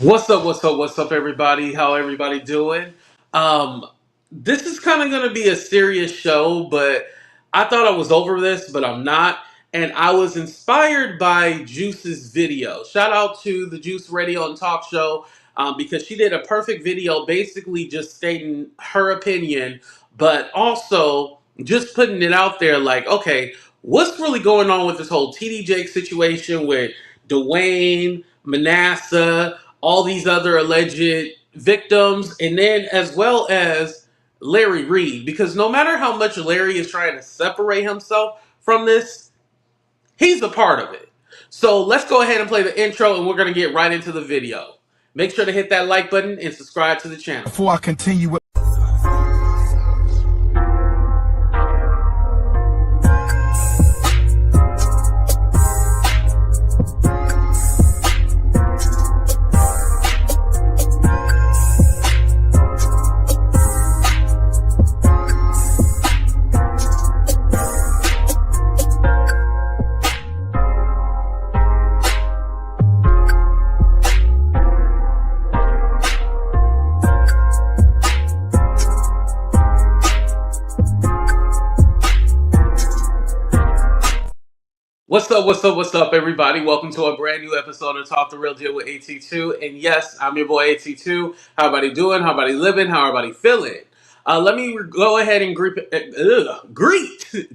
What's up? What's up? What's up, everybody? How everybody doing? Um, this is kind of going to be a serious show, but I thought I was over this, but I'm not. And I was inspired by Juice's video. Shout out to the Juice Radio and Talk Show because she did a perfect video, basically just stating her opinion, but also just putting it out there, like, okay, what's really going on with this whole TD Jake situation with Duane, Manasseh, all these other alleged victims, and then as well as Larry Reid. Because no matter how much Larry is trying to separate himself from this, he's a part of it. So let's go ahead and play the intro, and we're going to get right into the video. Make sure to hit that like button and subscribe to the channel. Before I continue with What's up, everybody? Welcome to a brand new episode of Talk the Real Deal with AT2. And yes, I'm your boy AT2. How everybody doing? How everybody living? How everybody feeling? Let me go ahead and greet.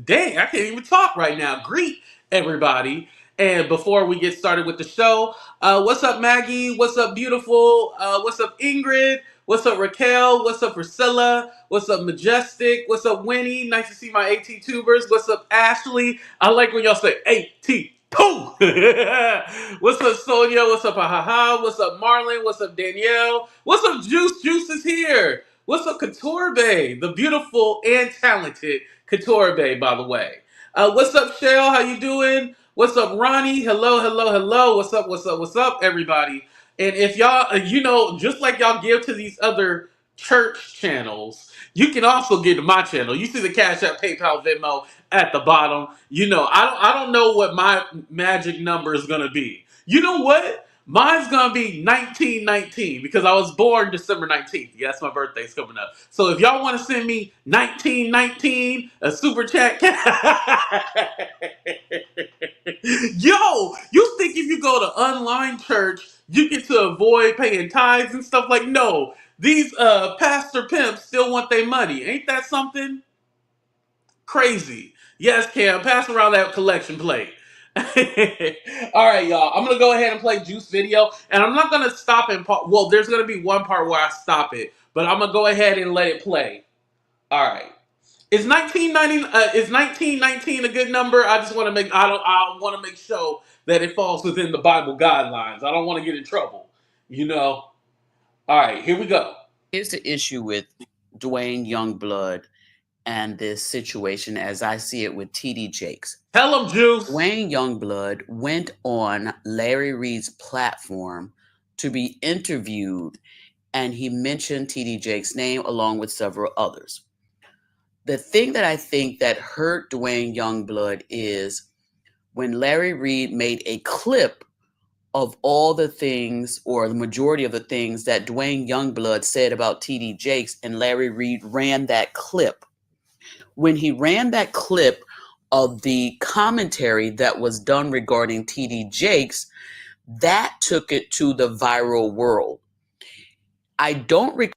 Dang, I can't even talk right now. Greet everybody. And before we get started with the show, what's up, Maggie? What's up, beautiful? What's up, Ingrid? What's up, Raquel? What's up, Priscilla? What's up, Majestic? What's up, Winnie? Nice to see my AT tubers. What's up, Ashley? I like when y'all say AT2. What's up, Sonia? What's up, Ahaha? What's up, Marlon? What's up, Danielle? What's up, Juice? Juice is here. What's up, Couture Bay? The beautiful and talented Couture Bay, by the way. What's up, Shell? How you doing? What's up, Ronnie? Hello, hello, hello. What's up, everybody? And if y'all, just like y'all give to these other church channels, you can also give to my channel. You see the Cash App, PayPal, Venmo at the bottom. I don't know what my magic number is gonna be. You know what? Mine's gonna be 1919 because I was born December 19th. Yeah, that's my birthday's coming up. So if y'all want to send me 1919 a super chat, yo, you think if you go to online church, you get to avoid paying tithes and stuff? Like, no, these pastor pimps still want their money. Ain't that something? Crazy. Yes, Cam, pass around that collection plate. All right, y'all. I'm gonna go ahead and play Juice video, and I'm not gonna stop in part. Well, there's gonna be one part where I stop it, but I'm gonna go ahead and let it play. All right. Is 1919 a good number? I just want to make. I want to make sure that it falls within the Bible guidelines. I don't want to get in trouble. You know. All right. Here we go. Here's the issue with Duane Youngblood and this situation as I see it with TD Jakes. Tell him, Juice. Duane Youngblood went on Larry Reid's platform to be interviewed, and he mentioned TD Jakes' name along with several others. The thing that I think that hurt Duane Youngblood is when Larry Reid made a clip of all the things, or the majority of the things that Duane Youngblood said about TD Jakes, and Larry Reid ran that clip. When he ran that clip of the commentary that was done regarding TD Jakes, that took it to the viral world. I don't recall.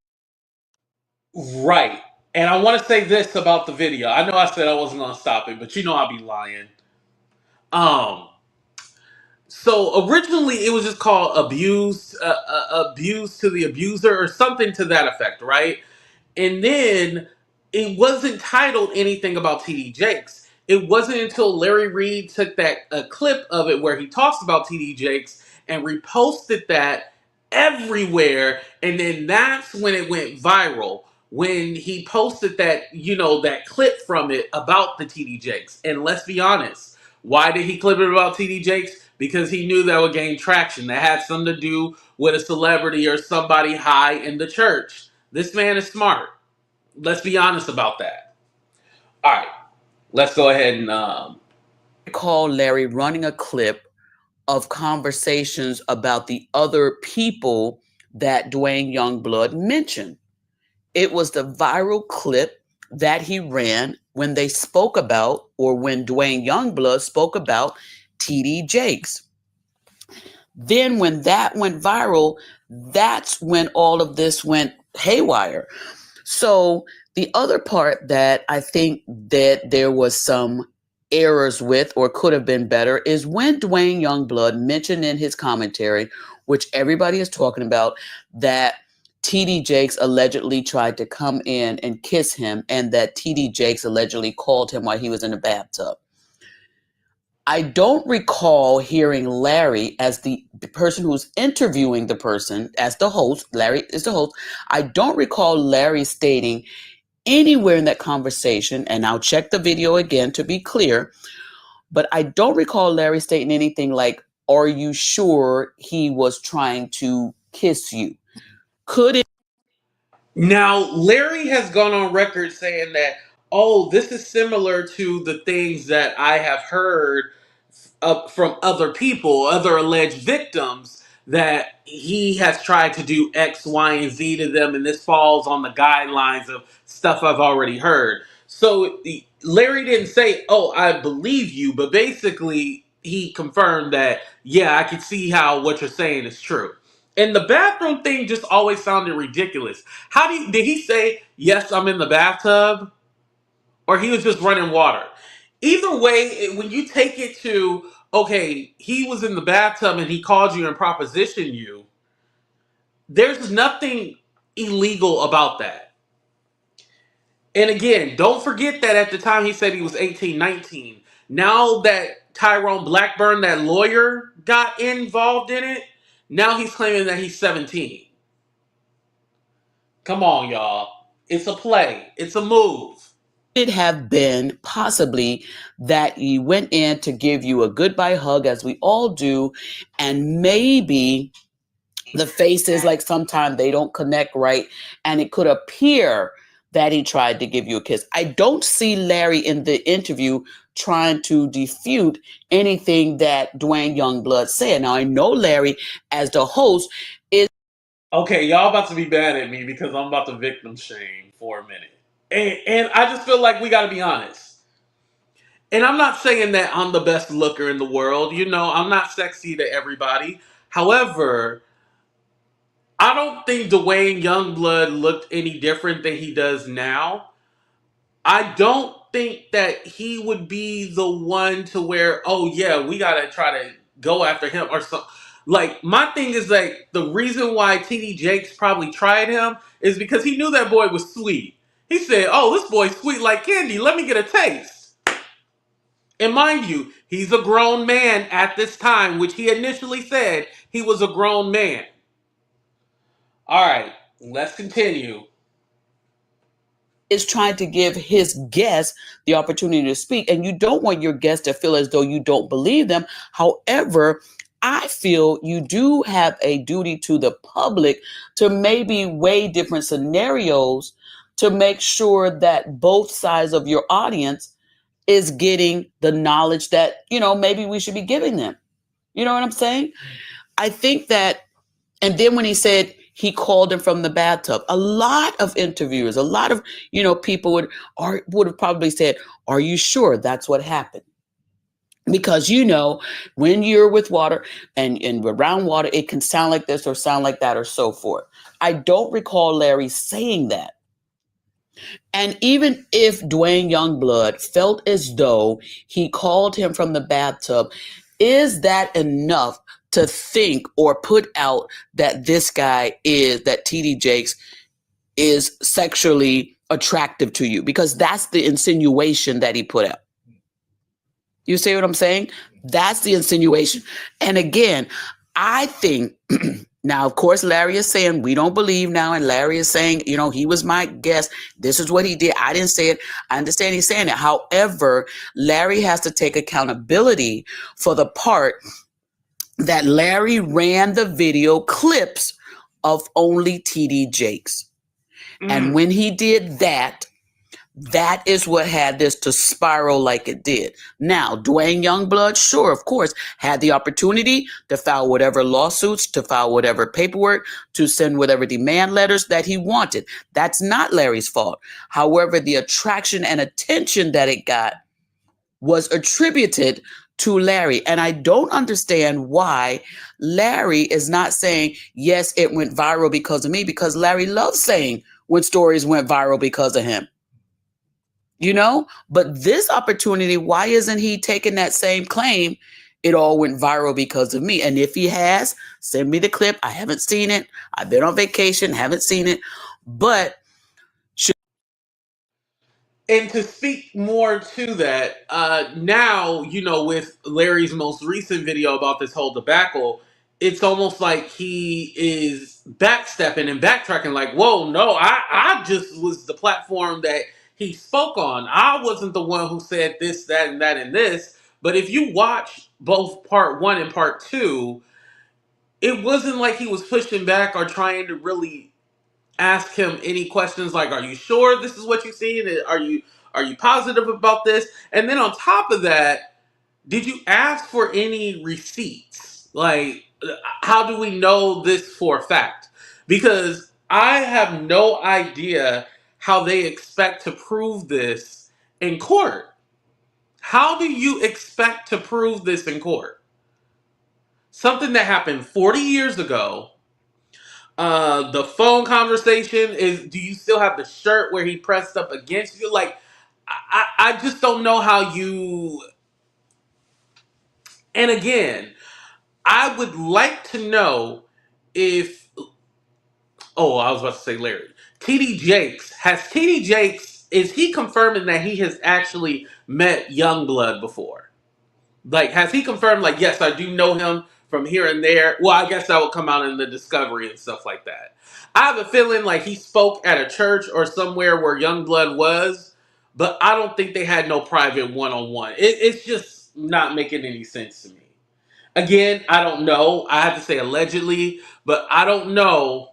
Right. And I want to say this about the video. I know I said I wasn't going to stop it, but I'll be lying. So originally it was just called abuse to the abuser or something to that effect, right? And then it wasn't titled anything about TD Jakes. It wasn't until Larry Reid took that clip of it where he talks about TD Jakes and reposted that everywhere, and then that's when it went viral. When he posted that, that clip from it about the TD Jakes. And let's be honest, why did he clip it about TD Jakes? Because he knew that would gain traction. That had something to do with a celebrity or somebody high in the church. This man is smart. Let's be honest about that. All right, let's go ahead and recall Larry running a clip of conversations about the other people that Duane Youngblood mentioned. It was the viral clip that he ran when they spoke about, or when Duane Youngblood spoke about TD Jakes. Then when that went viral, that's when all of this went haywire. So the other part that I think that there was some errors with, or could have been better, is when Duane Youngblood mentioned in his commentary, which everybody is talking about, that TD Jakes allegedly tried to come in and kiss him, and that TD Jakes allegedly called him while he was in the bathtub. I don't recall hearing Larry, as the person who's interviewing the person, as the host. Larry is the host. I don't recall Larry stating anywhere in that conversation, and I'll check the video again to be clear, but I don't recall Larry stating anything like, "Are you sure he was trying to kiss you?" Could it? Now, Larry has gone on record saying that, oh, this is similar to the things that I have heard from other people, other alleged victims, that he has tried to do X, Y, and Z to them, and this falls on the guidelines of stuff I've already heard. So Larry didn't say, oh, I believe you, but basically he confirmed that, yeah, I can see how what you're saying is true. And the bathroom thing just always sounded ridiculous. Did he say, yes, I'm in the bathtub? Or he was just running water? Either way, when you take it to, okay, he was in the bathtub and he called you and propositioned you, there's nothing illegal about that. And again, don't forget that at the time he said he was 18, 19. Now that Tyrone Blackburn, that lawyer, got involved in it, now he's claiming that he's 17. Come on, y'all. It's a play. It's a move. It have been possibly that he went in to give you a goodbye hug, as we all do, and maybe the faces, like sometimes they don't connect right, and it could appear that he tried to give you a kiss. I don't see Larry in the interview trying to defute anything that Duane Youngblood said. Now, I know Larry, as the host, is Okay, y'all about to be bad at me because I'm about to victim shame for a minute. And I just feel like we got to be honest. And I'm not saying that I'm the best looker in the world. You know, I'm not sexy to everybody. However, I don't think Dwayne Youngblood looked any different than he does now. I don't think that he would be the one to where, oh yeah, we gotta try to go after him or something. Like, my thing is like, the reason why TD Jakes probably tried him is because he knew that boy was sweet. He said, oh, this boy's sweet like candy. Let me get a taste. And mind you, he's a grown man at this time, which he initially said he was a grown man. All right, let's continue. trying to give his guest the opportunity to speak, and you don't want your guest to feel as though you don't believe them. However, I feel you do have a duty to the public to maybe weigh different scenarios to make sure that both sides of your audience is getting the knowledge that, maybe we should be giving them. You know what I'm saying? I think that, and then when he said he called him from the bathtub, a lot of interviewers, a lot of, people would have probably said, are you sure that's what happened? Because, when you're with water and around water, it can sound like this or sound like that or so forth. I don't recall Larry saying that. And even if Duane Youngblood felt as though he called him from the bathtub, is that enough to think or put out that that TD Jakes is sexually attractive to you? Because that's the insinuation that he put out. You see what I'm saying? That's the insinuation. And again, I think now, of course, Larry is saying we don't believe now. And Larry is saying, he was my guest. This is what he did. I didn't say it. I understand he's saying it. However, Larry has to take accountability for the part that Larry ran the video clips of only TD Jakes. And when he did that, That is what had this to spiral like it did. Now, Duane Youngblood, sure, of course, had the opportunity to file whatever lawsuits, to file whatever paperwork, to send whatever demand letters that he wanted. That's not Larry's fault. However, the attraction and attention that it got was attributed to Larry. And I don't understand why Larry is not saying, yes, it went viral because of me, because Larry loves saying when stories went viral because of him. You know, but this opportunity, why isn't he taking that same claim? It all went viral because of me. And if he has, send me the clip. I haven't seen it. I've been on vacation, haven't seen it. But And to speak more to that, now, with Larry's most recent video about this whole debacle, it's almost like he is backstepping and backtracking, like, whoa, no, I just was the platform that he spoke on. I wasn't the one who said this, that, and that, and this. But if you watch both part one and part two, it wasn't like he was pushing back or trying to really ask him any questions like, are you sure this is what you're seeing? Are you positive about this? And then on top of that, did you ask for any receipts? Like, how do we know this for a fact? Because I have no idea how they expect to prove this in court. How do you expect to prove this in court? Something that happened 40 years ago. The phone conversation is, do you still have the shirt where he pressed up against you? Like, I just don't know how you. And again, I would like to know if. Oh, I was about to say Larry. TD Jakes. Is he confirming that he has actually met Youngblood before? Like, has he confirmed, like, yes, I do know him from here and there? Well, I guess that will come out in the discovery and stuff like that. I have a feeling like he spoke at a church or somewhere where Youngblood was, but I don't think they had no private one-on-one. It's just not making any sense to me. Again, I don't know. I have to say allegedly, but I don't know.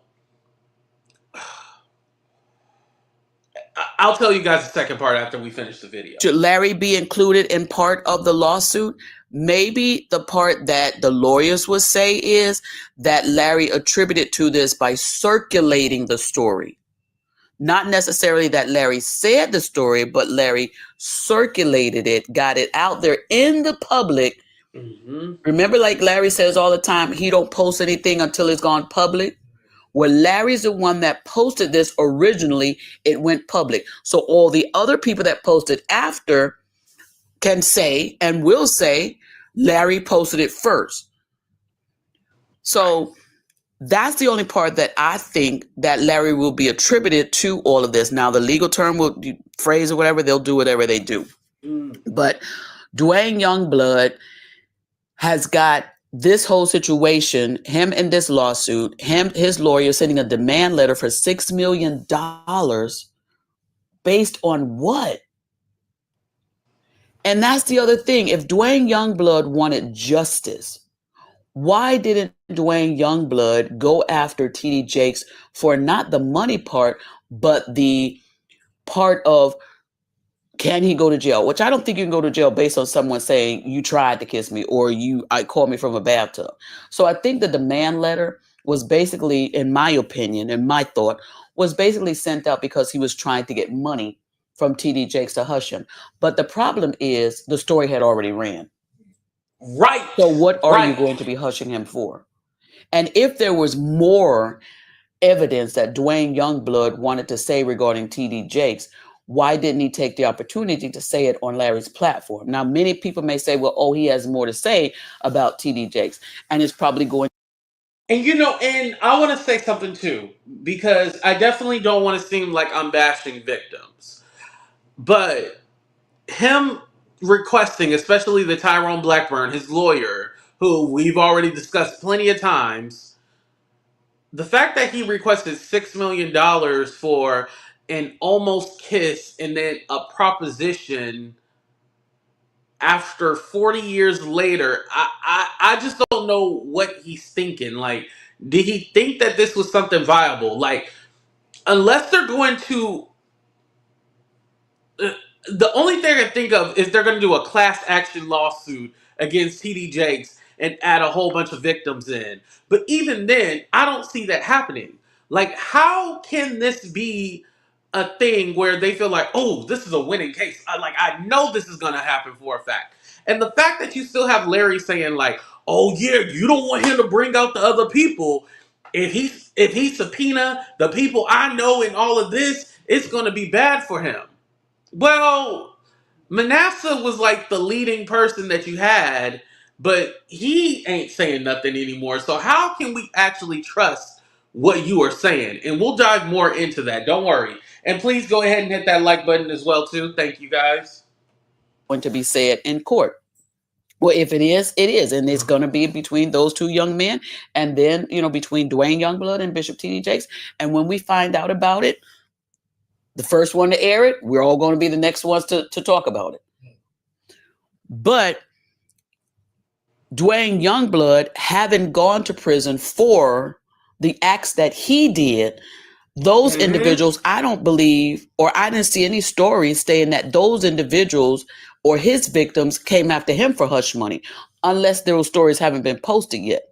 I'll tell you guys the second part after we finish the video. should Larry be included in part of the lawsuit? Maybe the part that the lawyers would say is that Larry attributed to this by circulating the story. Not necessarily that Larry said the story, but Larry circulated it, got it out there in the public. Mm-hmm. Remember, like Larry says all the time, he don't post anything until it's gone public. Well, Larry's the one that posted this originally. It went public. So all the other people that posted after can say and will say Larry posted it first. So that's the only part that I think that Larry will be attributed to all of this. Now, the legal term will phrase or whatever, they'll do whatever they do. But Duane Youngblood has got this whole situation, him in this lawsuit, his lawyer sending a demand letter for $6 million based on what? And that's the other thing. If Duane Youngblood wanted justice, why didn't Duane Youngblood go after TD Jakes for not the money part, but the part of, can he go to jail? Which I don't think you can go to jail based on someone saying you tried to kiss me or I called me from a bathtub. So I think the demand letter was basically, in my opinion, in my thought, was basically sent out because he was trying to get money from TD Jakes to hush him. But the problem is the story had already ran. Right. So what are you Right. going to be hushing him for? And if there was more evidence that Duane Youngblood wanted to say regarding TD Jakes, why didn't he take the opportunity to say it on Larry's platform? Now, many people may say, well, oh, he has more to say about TD Jakes, and it's probably going. And and I want to say something too, because I definitely don't want to seem like I'm bashing victims. But him requesting, especially the Tyrone Blackburn, his lawyer, who we've already discussed plenty of times, the fact that he requested $6 million for an almost kiss and then a proposition after 40 years later, I just don't know what he's thinking. Like, did he think that this was something viable? Like, unless they're going to the only thing I can think of is they're going to do a class action lawsuit against TD Jakes and add a whole bunch of victims in. But even then, I don't see that happening. Like, how can this be a thing where they feel like, oh, this is a winning case? I know this is going to happen for a fact. And the fact that you still have Larry saying like, oh yeah, you don't want him to bring out the other people. If he subpoena the people I know in all of this, it's going to be bad for him. Well, Manasseh was like the leading person that you had, but he ain't saying nothing anymore. So how can we actually trust what you are saying? And we'll dive more into that. Don't worry. And please go ahead and hit that like button as well too. Thank you guys. Going to be said in court. Well, if it is, it is. And it's going to be between those two young men. And then, between Duane Youngblood and Bishop T.D. Jakes. And when we find out about it, the first one to air it, we're all going to be the next ones to talk about it. But Duane Youngblood, having gone to prison for the acts that he did, those individuals, I don't believe, or I didn't see any stories saying that those individuals or his victims came after him for hush money, unless those stories haven't been posted yet.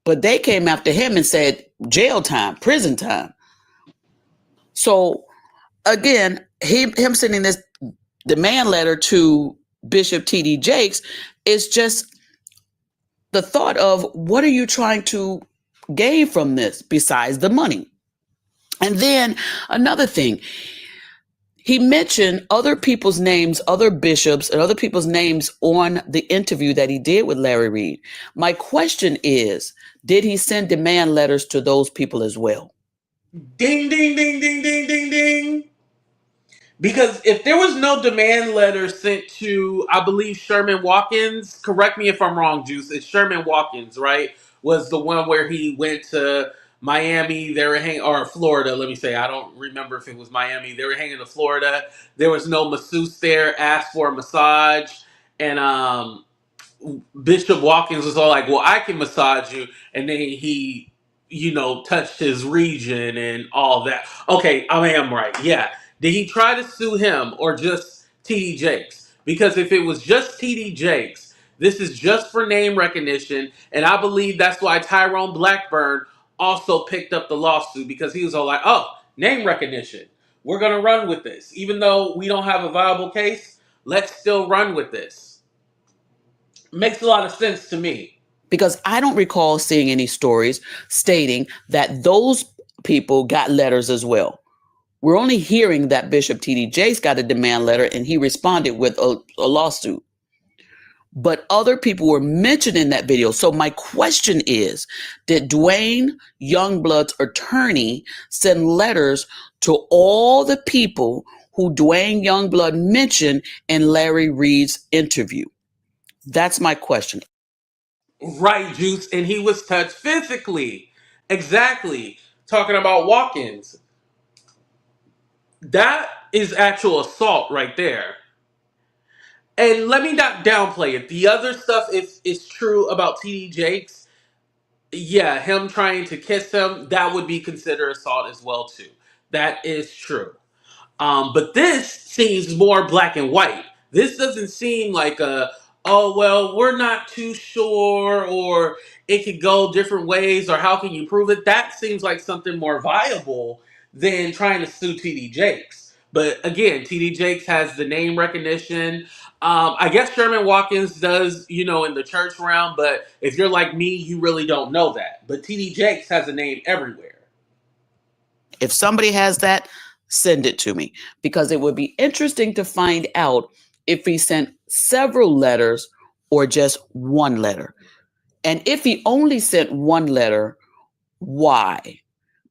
But they came after him and said jail time, prison time. So again, him sending this demand letter to Bishop T.D. Jakes is just the thought of, what are you trying to gain from this besides the money? And then another thing, he mentioned other people's names, other bishops and other people's names on the interview that he did with Larry Reid. My question is, did he send demand letters to those people as well? Ding, ding, ding, ding, ding, ding, ding. Because if there was no demand letter sent to, I believe, Sherman Watkins, correct me if I'm wrong, Juice, it's Sherman Watkins, right? Was the one where he went to Miami, they were hanging, or Florida, let me say. I don't remember if it was Miami. They were hanging in Florida. There was no masseuse there, asked for a massage. And Bishop Watkins was all like, well, I can massage you. And then he, touched his region and all that. Okay, I am right. Yeah. Did he try to sue him or just TD Jakes? Because if it was just TD Jakes, this is just for name recognition. And I believe that's why Tyrone Blackburn also picked up the lawsuit, because he was all like, oh, name recognition. We're going to run with this. Even though we don't have a viable case, let's still run with this. Makes a lot of sense to me. Because I don't recall seeing any stories stating that those people got letters as well. We're only hearing that Bishop T.D. Jakes got a demand letter and he responded with a lawsuit. But other people were mentioned in that video. So my question is, did Duane Youngblood's attorney send letters to all the people who Duane Youngblood mentioned in Larry Reid's interview? That's my question. Right, Juice. And he was touched physically. Exactly. Talking about walk-ins. That is actual assault right there. And let me not downplay it. The other stuff is true about TD Jakes. Yeah, him trying to kiss him, that would be considered assault as well too. That is true. But this seems more black and white. This doesn't seem like oh, well, we're not too sure, or it could go different ways, or how can you prove it? That seems like something more viable than trying to sue TD Jakes. But again, TD Jakes has the name recognition. I guess Sherman Watkins does, in the church realm, but if you're like me, you really don't know that. But TD Jakes has a name everywhere. If somebody has that, send it to me, because it would be interesting to find out if he sent several letters or just one letter. And if he only sent one letter, why?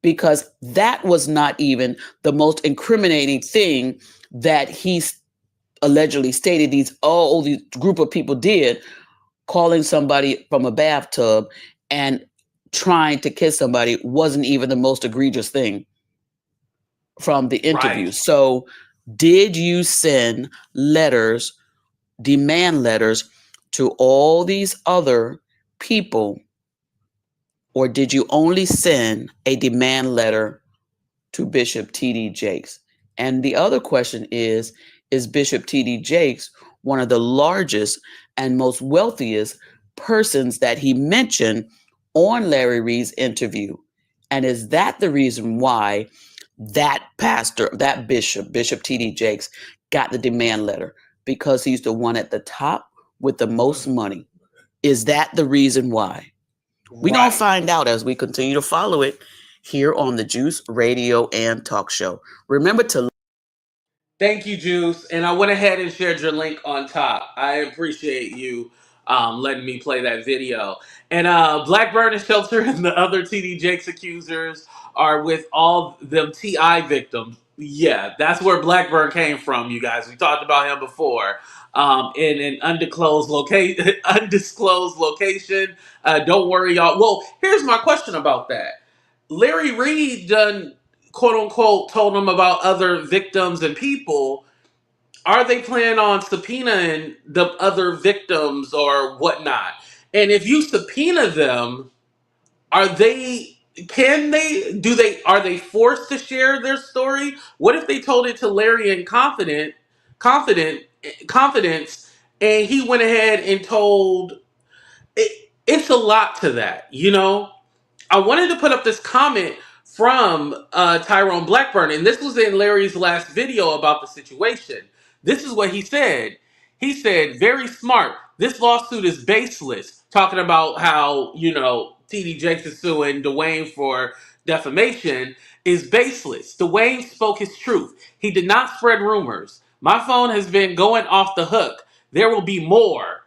Because that was not even the most incriminating thing that he allegedly stated these group of people did, calling somebody from a bathtub and trying to kiss somebody wasn't even the most egregious thing from the interview. Right. So did you send letters, demand letters, to all these other people, or did you only send a demand letter to Bishop T.D. Jakes? And the other question is Bishop T.D. Jakes one of the largest and most wealthiest persons that he mentioned on Larry Reid's interview? And is that the reason why that pastor, that Bishop T.D. Jakes, got the demand letter? Because he's the one at the top with the most money. Is that the reason why? We don't Right. find out as we continue to follow it here on the Juice Radio and Talk Show. Remember to Thank you, Juice. And I went ahead and shared your link on top. I appreciate you letting me play that video. And Blackburn and Shelter and the other TD Jakes accusers are with all them TI victims. Yeah, that's where Blackburn came from, you guys. We talked about him before. In an undisclosed location. Don't worry, y'all. Well, here's my question about that. Larry Reid done quote unquote told them about other victims and people. Are they planning on subpoenaing the other victims or whatnot? And if you subpoena them, are they can they do they are they forced to share their story? What if they told it to Larry in confident confidence and he went ahead and told it's a lot to that, you know? I wanted to put up this comment from Tyrone Blackburn, and this was in Larry's last video about the situation. This is what he said. He said, very smart. This lawsuit is baseless. Talking about how, you know, TD Jakes is suing Duane for defamation is baseless. Duane spoke his truth. He did not spread rumors. My phone has been going off the hook. There will be more.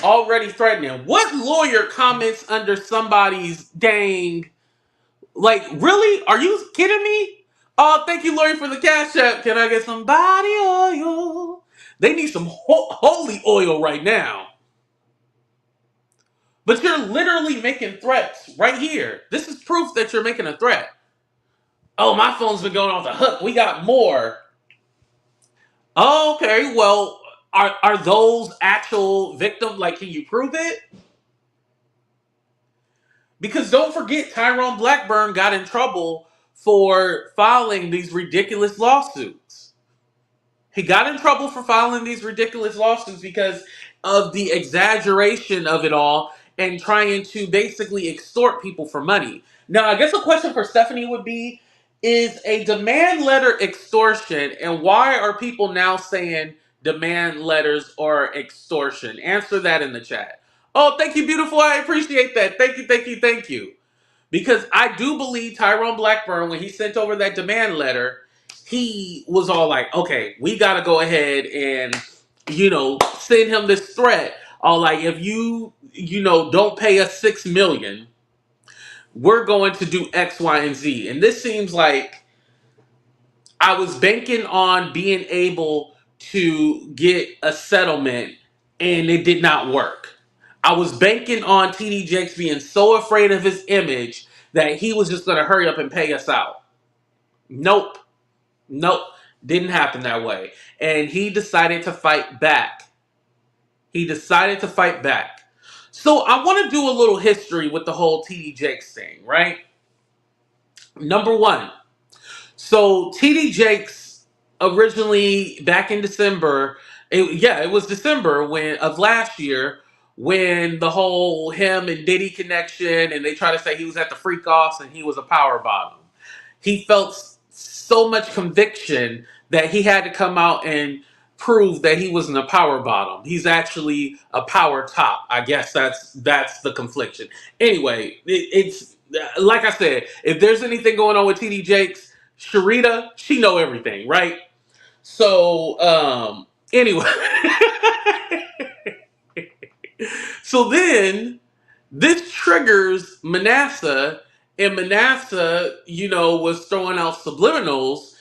Already threatening. What lawyer comments under somebody's dang? Like, really? Are you kidding me? Oh, thank you, lawyer, for the cash app. Can I get some body oil? They need some holy oil right now. But you're literally making threats right here. This is proof that you're making a threat. Oh, my phone's been going off the hook. We got more. Okay, well, are those actual victims? Like, can you prove it? Because don't forget, Tyrone Blackburn got in trouble for filing these ridiculous lawsuits. He got in trouble for filing these ridiculous lawsuits because of the exaggeration of it all and trying to basically extort people for money. Now, I guess a question for Stephanie would be, is a demand letter extortion, and why are people now saying demand letters are extortion? Answer that in the chat. Oh, thank you, beautiful. I appreciate that. Thank you, thank you, thank you. Because I do believe Tyrone Blackburn, when he sent over that demand letter, he was all like, okay, we got to go ahead and, you know, send him this threat. All like, if you don't pay us $6 million, we're going to do X, Y, and Z. And this seems like I was banking on being able to get a settlement and it did not work. I was banking on TD Jakes being so afraid of his image that he was just going to hurry up and pay us out. Nope. Nope. Didn't happen that way. And he decided to fight back. He decided to fight back. So I want to do a little history with the whole TD Jakes thing, right? Number one, so TD Jakes originally back in December, it was December when of last year when the whole him and Diddy connection and they try to say he was at the freak offs and he was a power bottom. He felt so much conviction that he had to come out and prove that he wasn't a power bottom. He's actually a power top. I guess that's the confliction. Anyway, it's like I said, if there's anything going on with TD Jakes, Sharita, she know everything, right? So, anyway. So then this triggers Manasseh, and Manasseh, was throwing out subliminals.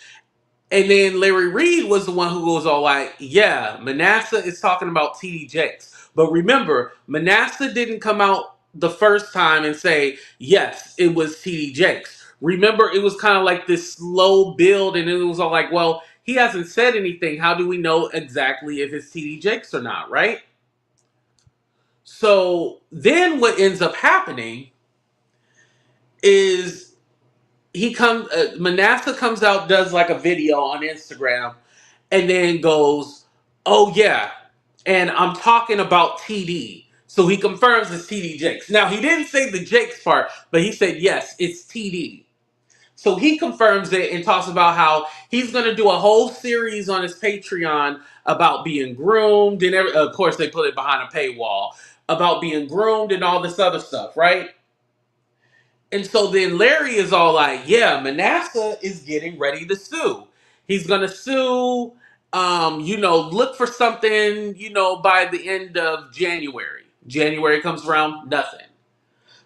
And then Larry Reid was the one who goes all like, yeah, Manasseh is talking about TD Jakes. But remember, Manasseh didn't come out the first time and say, yes, it was TD Jakes. Remember, it was kind of like this slow build, and it was all like, well, he hasn't said anything. How do we know exactly if it's TD Jakes or not, right? So then what ends up happening is Manasseh comes out, does like a video on Instagram, and then goes, "Oh yeah, and I'm talking about TD." So he confirms it's TD Jakes. Now he didn't say the Jakes part, but he said yes, it's TD. So he confirms it and talks about how he's going to do a whole series on his Patreon about being groomed, and of course they put it behind a paywall about being groomed and all this other stuff, right? And so then Larry is all like, yeah, Manasseh is getting ready to sue. He's going to sue, look for something, by the end of January. January comes around, nothing.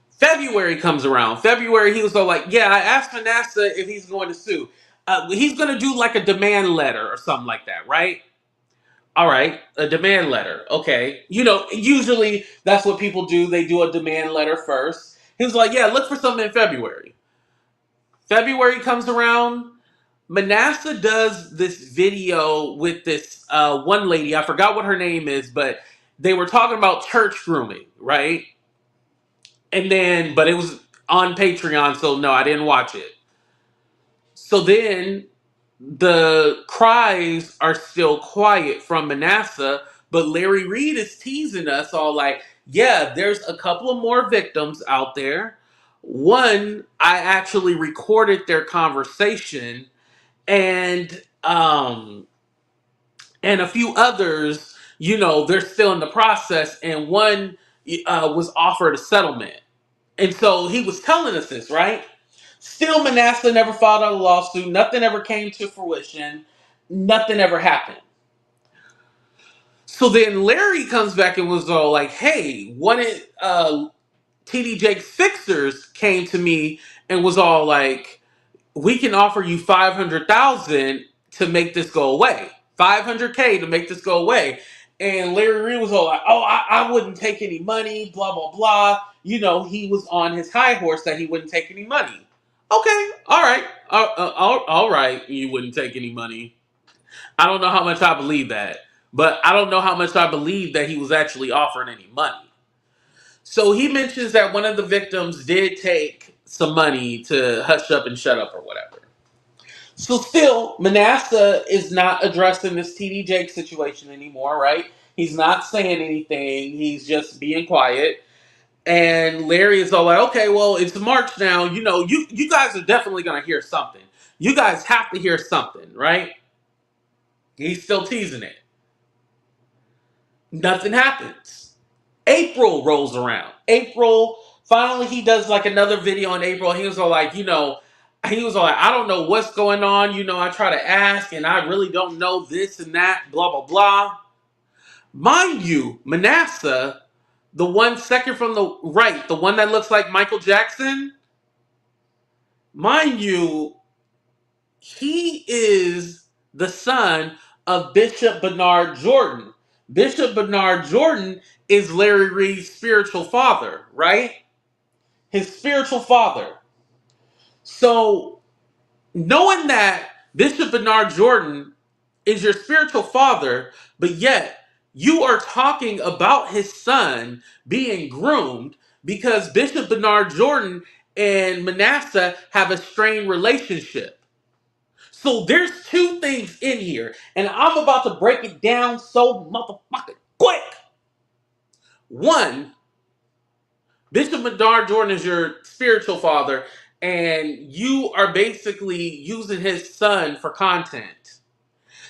February comes around. February, he was all like, yeah, I asked Manasseh if he's going to sue. He's going to do like a demand letter or something like that, right? All right, a demand letter. Okay. Usually that's what people do. They do a demand letter first. He was like, yeah, look for something in February. February comes around. Manasseh does this video with this one lady. I forgot what her name is, but they were talking about church grooming, right? And then, but it was on Patreon, so no, I didn't watch it. So then the cries are still quiet from Manasseh, but Larry Reid is teasing us all like, yeah, there's a couple of more victims out there. One, I actually recorded their conversation, and and a few others, they're still in the process, and one was offered a settlement. And so he was telling us this, right? Still, Manasseh never filed a lawsuit. Nothing ever came to fruition. Nothing ever happened. So then Larry comes back and was all like, hey, TD Jakes Fixers came to me and was all like, we can offer you 500,000 to make this go away. 500K to make this go away. And Larry Reid was all like, oh, I wouldn't take any money, blah, blah, blah. He was on his high horse that he wouldn't take any money. Okay, all right. All right, you wouldn't take any money. I don't know how much I believe that. But I don't know how much I believe that he was actually offering any money. So he mentions that one of the victims did take some money to hush up and shut up or whatever. So still, Manasseh is not addressing this TD Jake situation anymore, right? He's not saying anything. He's just being quiet. And Larry is all like, okay, well, it's March now. You guys are definitely going to hear something. You guys have to hear something, right? He's still teasing it. Nothing happens. April rolls around. April, finally, he does like another video in April. He was all like, I don't know what's going on. I try to ask and I really don't know this and that, blah, blah, blah. Mind you, Manasseh, the one second from the right, the one that looks like Michael Jackson, mind you, he is the son of Bishop Bernard Jordan. Bishop Bernard Jordan is Larry Reid's spiritual father, right? His spiritual father. So, knowing that Bishop Bernard Jordan is your spiritual father, but yet you are talking about his son being groomed because Bishop Bernard Jordan and Manasseh have a strained relationship. So there's two things in here, and I'm about to break it down so motherfucking quick. One, Bishop Bernard Jordan is your spiritual father, and you are basically using his son for content.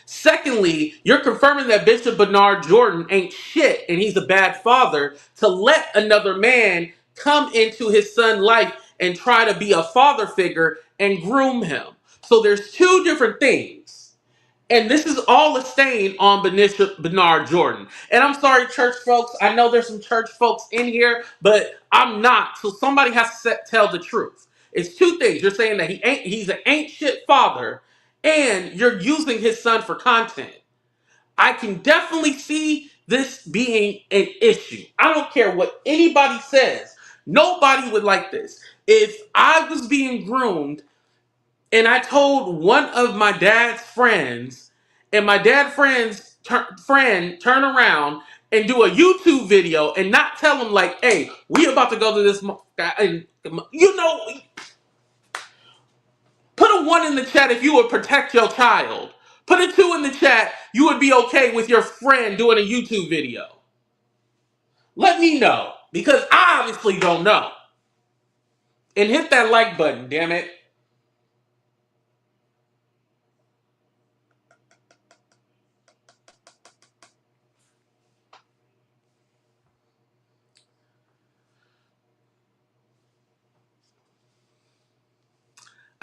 Secondly, you're confirming that Bishop Bernard Jordan ain't shit and he's a bad father to let another man come into his son's life and try to be a father figure and groom him. So there's two different things. And this is all a stain on Bishop Bernard Jordan. And I'm sorry, church folks. I know there's some church folks in here, but I'm not. So somebody has to tell the truth. It's two things. You're saying that he's an ain't shit father, and you're using his son for content. I can definitely see this being an issue. I don't care what anybody says. Nobody would like this. If I was being groomed and I told one of my dad's friends, and my dad's friend turn around and do a YouTube video and not tell him like, "Hey, we about to go to this," and a 1 in the chat if you would protect your child. Put a 2 in the chat. You would be okay with your friend doing a YouTube video. Let me know, because I obviously don't know. And hit that like button, damn it.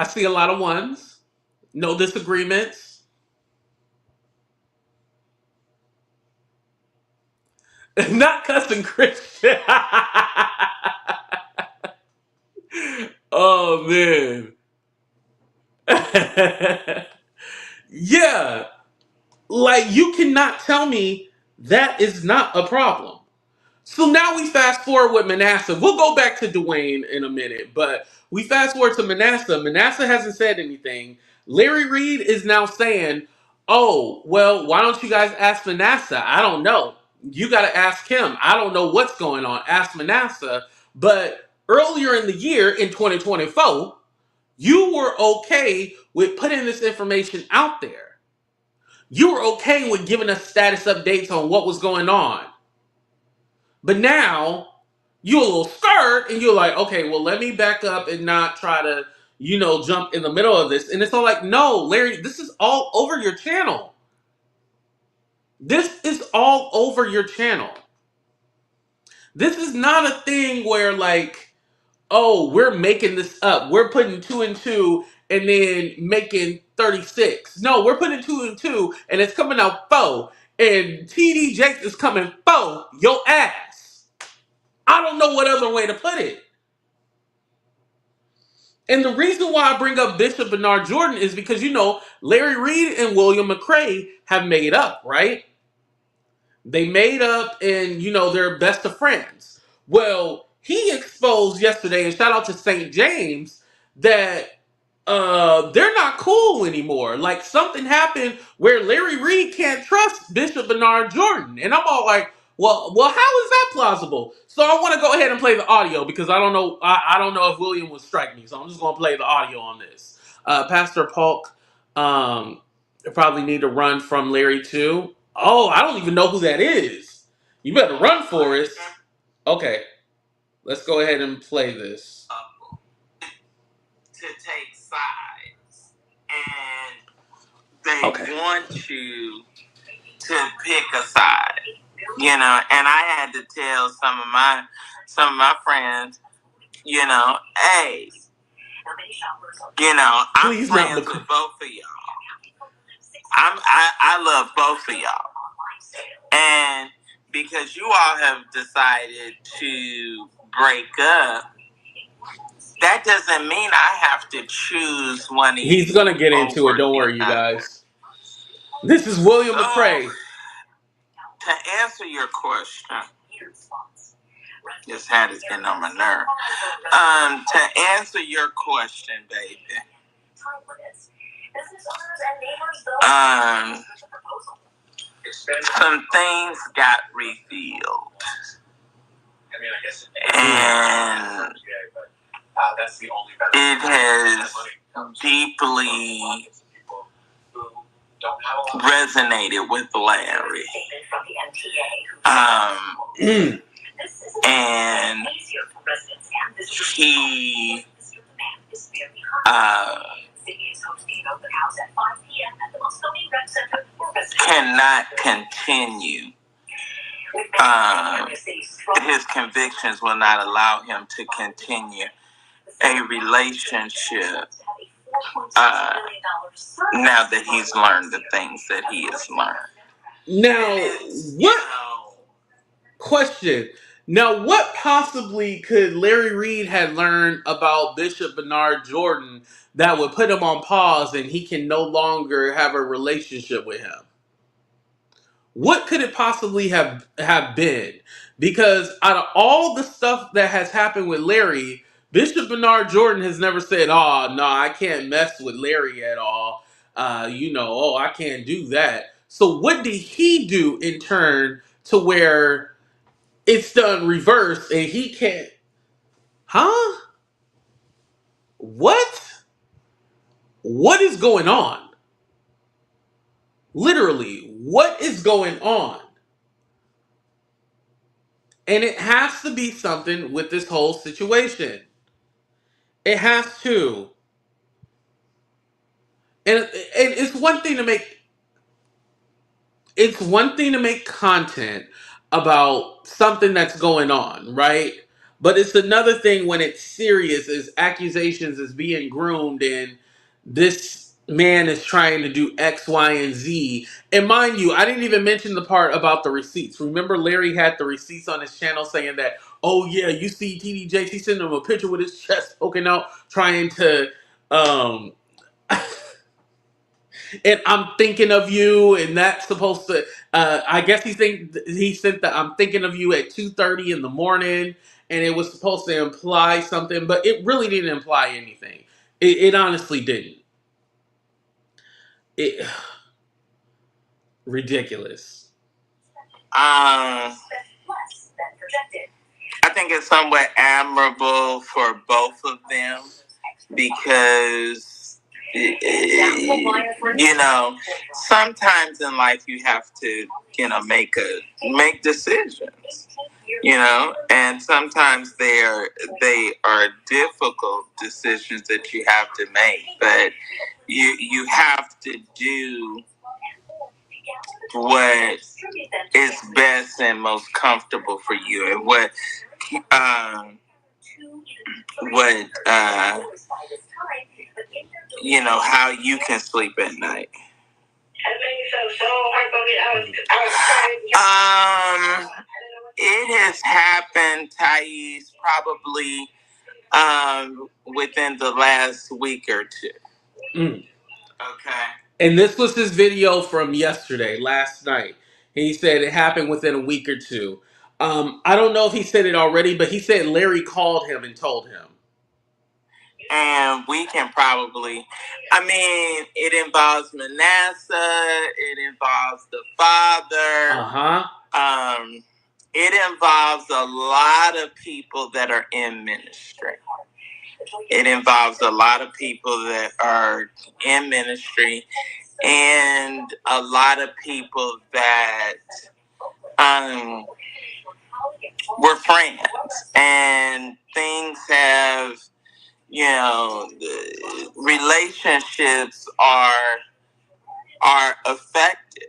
I see a lot of ones. No disagreements. Not cussing Christian. Oh, man. Yeah. Like, you cannot tell me that is not a problem. So now we fast forward with Manasseh. We'll go back to Duane in a minute, but we fast forward to Manasseh. Manasseh hasn't said anything. Larry Reid is now saying, oh, well, why don't you guys ask Manasseh? I don't know. You got to ask him. I don't know what's going on. Ask Manasseh. But earlier in the year, in 2024, you were okay with putting this information out there. You were okay with giving us status updates on what was going on. But now you're a little scared and you're like, okay, well, let me back up and not try to, jump in the middle of this. And it's all like, no, Larry, this is all over your channel. This is all over your channel. This is not a thing where, like, oh, we're making this up. We're putting 2 and 2 and then making 36. No, we're putting 2 and 2 and it's coming out 4. And TD Jakes is coming 4 your ass. I don't know what other way to put it. And the reason why I bring up Bishop Bernard Jordan is because, Larry Reid and William McCray have made up, right? They made up and, they're best of friends. Well, he exposed yesterday, and shout out to St. James, that they're not cool anymore. Like, something happened where Larry Reid can't trust Bishop Bernard Jordan. And I'm all like, well, how is that plausible? So I want to go ahead and play the audio because I don't know. I don't know if William would strike me. So I'm just going to play the audio on this. Pastor Polk probably need to run from Larry too. Oh, I don't even know who that is. You better run for it. Okay, let's go ahead and play this. To take sides, and they want you to pick a side, And I had to tell some of my friends, hey, I'm Please friends with both of y'all. I love both of y'all, and because you all have decided to break up, that doesn't mean I have to choose one of you. He's gonna get into it. Don't worry, you guys. This is William McCray. To answer your question, this hat is getting on my nerve. To answer your question, baby. Some things got revealed, and it has deeply resonated with Larry. And he cannot continue. His convictions will not allow him to continue a relationship now that he's learned the things that he has learned. Now, question. Now, what possibly could Larry Reid have learned about Bishop Bernard Jordan that would put him on pause and he can no longer have a relationship with him? What could it possibly have been? Because out of all the stuff that has happened with Larry, Bishop Bernard Jordan has never said, oh, no, I can't mess with Larry at all. I can't do that. So what did he do in turn to where it's done reverse and he can't? Huh? What? What is going on? Literally, what is going on? And it has to be something with this whole situation. It has to. And it's one thing to make content about something that's going on, right? But it's another thing when it's serious, as accusations is being groomed, and this man is trying to do X, Y, and Z. And mind you, I didn't even mention the part about the receipts. Remember, Larry had the receipts on his channel saying that, oh yeah, you see TDJ, he sent him a picture with his chest poking out, trying to um and I'm thinking of you, and that's supposed to. I guess he sent the I'm thinking of you at 2:30 in the morning, and it was supposed to imply something, but it really didn't imply anything. It honestly didn't. It ridiculous. I think it's somewhat admirable for both of them because you know, sometimes in life you have to, make decisions, and sometimes they are difficult decisions that you have to make, but you have to do what is best and most comfortable for you, and um what how you can sleep at night. It has happened, Thais, probably within the last week or two. Mm. Okay. And this was his video from yesterday, last night. He said it happened within a week or two. I don't know if he said it already, but he said Larry called him and told him. And we can probably, it involves Manasseh, it involves the father. It involves a lot of people that are in ministry. It involves a lot of people that are in ministry and a lot of people that were friends. And things have, the relationships are affected.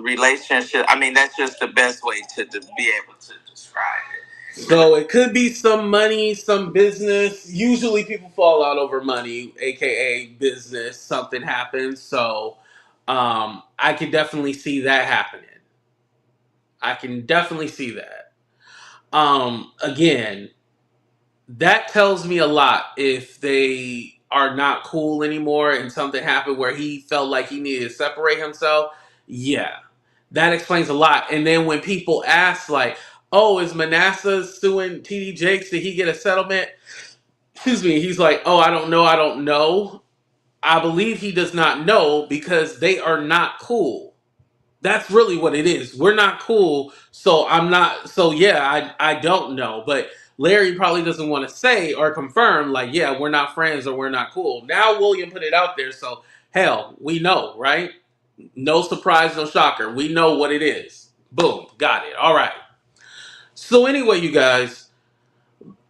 Relationship. That's just the best way to be able to describe it. So it could be some money, some business. Usually people fall out over money, aka business. Something happens. So I can definitely see that happening. I can definitely see that. Again, that tells me a lot if they are not cool anymore and something happened where he felt like he needed to separate himself. Yeah, that explains a lot. And then when people ask, like, oh, is Manasseh suing TD Jakes? Did he get a settlement? Excuse me. He's like, oh, I don't know. I don't know. I believe he does not know because they are not cool. That's really what it is. We're not cool, so I'm not. So yeah, I don't know. But Larry probably doesn't want to say or confirm, like, yeah, we're not friends or we're not cool. Now William put it out there, so hell, we know, right? No surprise, no shocker. We know what it is. Boom, got it. All right. So anyway, you guys,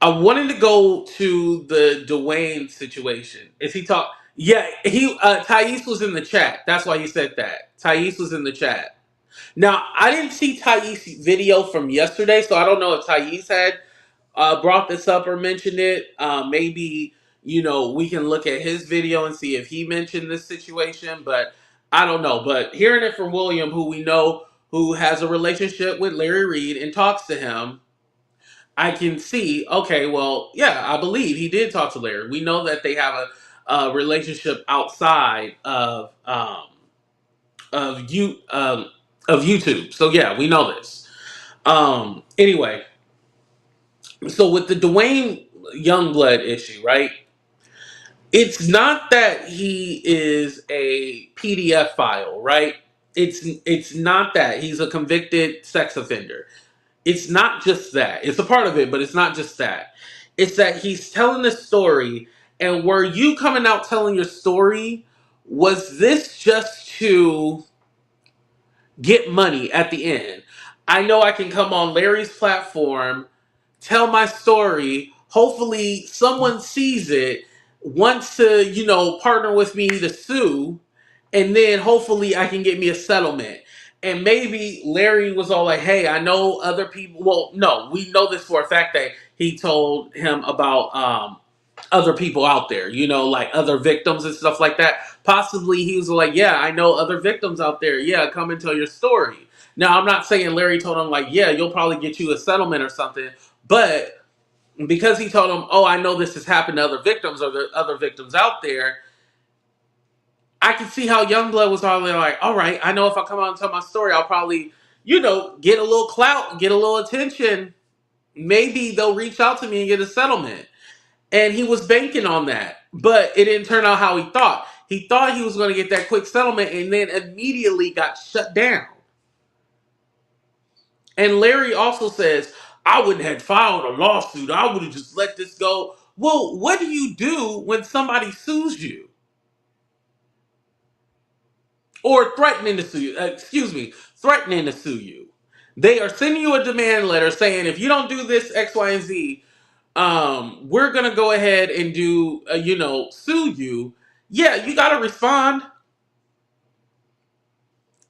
I wanted to go to the Duane situation. Is he talk? Yeah, Thais was in the chat. That's why he said that. Thais was in the chat. Now, I didn't see Thais' video from yesterday, so I don't know if Thais had brought this up or mentioned it. Maybe, we can look at his video and see if he mentioned this situation, but I don't know. But hearing it from William, who we know who has a relationship with Larry Reid and talks to him, I can see, okay, well, yeah, I believe he did talk to Larry. We know that they have a relationship outside of you of YouTube. So yeah, we know this. Anyway, so with the Duane Youngblood issue, right? It's not that he is a PDF file, right? It's not that he's a convicted sex offender. It's not just that. It's a part of it, but it's not just that. It's that he's telling the story And were you coming out telling your story, was this just to get money at the end? I know I can come on Larry's platform, tell my story. Hopefully, someone sees it, wants to, partner with me to sue, and then hopefully I can get me a settlement. And maybe Larry was all like, hey, I know other people. Well, no, we know this for a fact that he told him about other people out there, like other victims and stuff like that. Possibly he was like, yeah, I know other victims out there. Yeah, come and tell your story. Now, I'm not saying Larry told him, like, yeah, you'll probably get you a settlement or something. But because he told him, oh, I know this has happened to other victims or the other victims out there, I can see how Youngblood was probably like, all right, I know if I come out and tell my story, I'll probably, get a little clout, get a little attention. Maybe they'll reach out to me and get a settlement. And he was banking on that. But it didn't turn out how he thought. He thought he was going to get that quick settlement and then immediately got shut down. And Larry also says, I wouldn't have filed a lawsuit. I would have just let this go. Well, what do you do when somebody sues you? Or threatening to sue you. Threatening to sue you. They are sending you a demand letter saying, if you don't do this X, Y, and Z, we're going to go ahead and do, sue you. Yeah, you got to respond.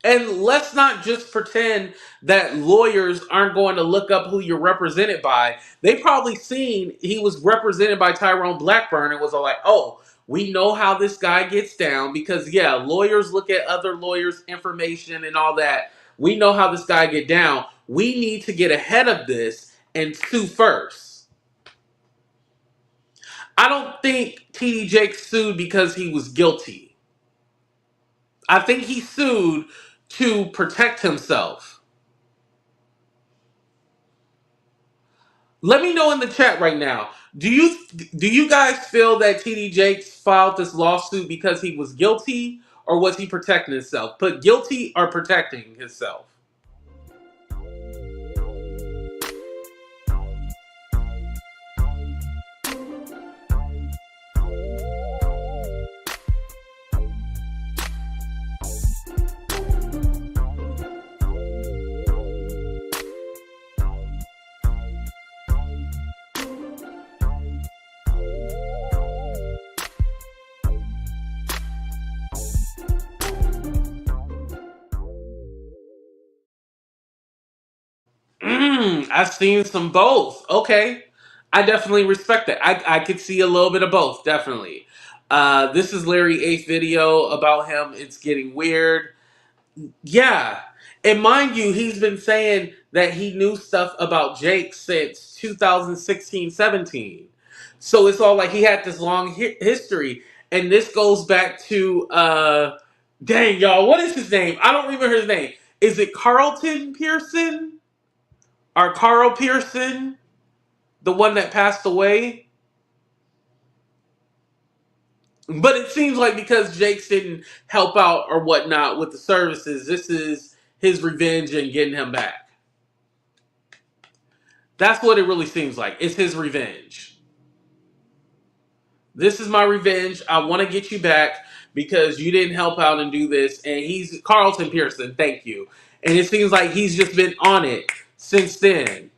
And let's not just pretend that lawyers aren't going to look up who you're represented by. They probably seen he was represented by Tyrone Blackburn and was all like, oh, we know how this guy gets down because, yeah, lawyers look at other lawyers' information and all that. We know how this guy get down. We need to get ahead of this and sue first. I don't think TD Jakes sued because he was guilty. I think he sued to protect himself. Let me know in the chat right now. Do you guys feel that TD Jakes filed this lawsuit because he was guilty, or was he protecting himself? Put guilty or protecting himself. I've seen some both. Okay. I definitely respect that. I could see a little bit of both, definitely. This is Larry 8th video about him. It's getting weird. Yeah. And mind you, he's been saying that he knew stuff about Jake since 2016-17. So it's all like he had this long history. And this goes back to, dang, y'all, what is his name? I don't remember his name. Is it Carlton Pearson? Or Carl Pearson? The one that passed away? But it seems like because Jakes didn't help out or whatnot with the services, this is his revenge and getting him back. That's what it really seems like. It's his revenge. This is my revenge. I want to get you back because you didn't help out and do this. And he's Carlton Pearson. Thank you. And it seems like he's just been on it since then.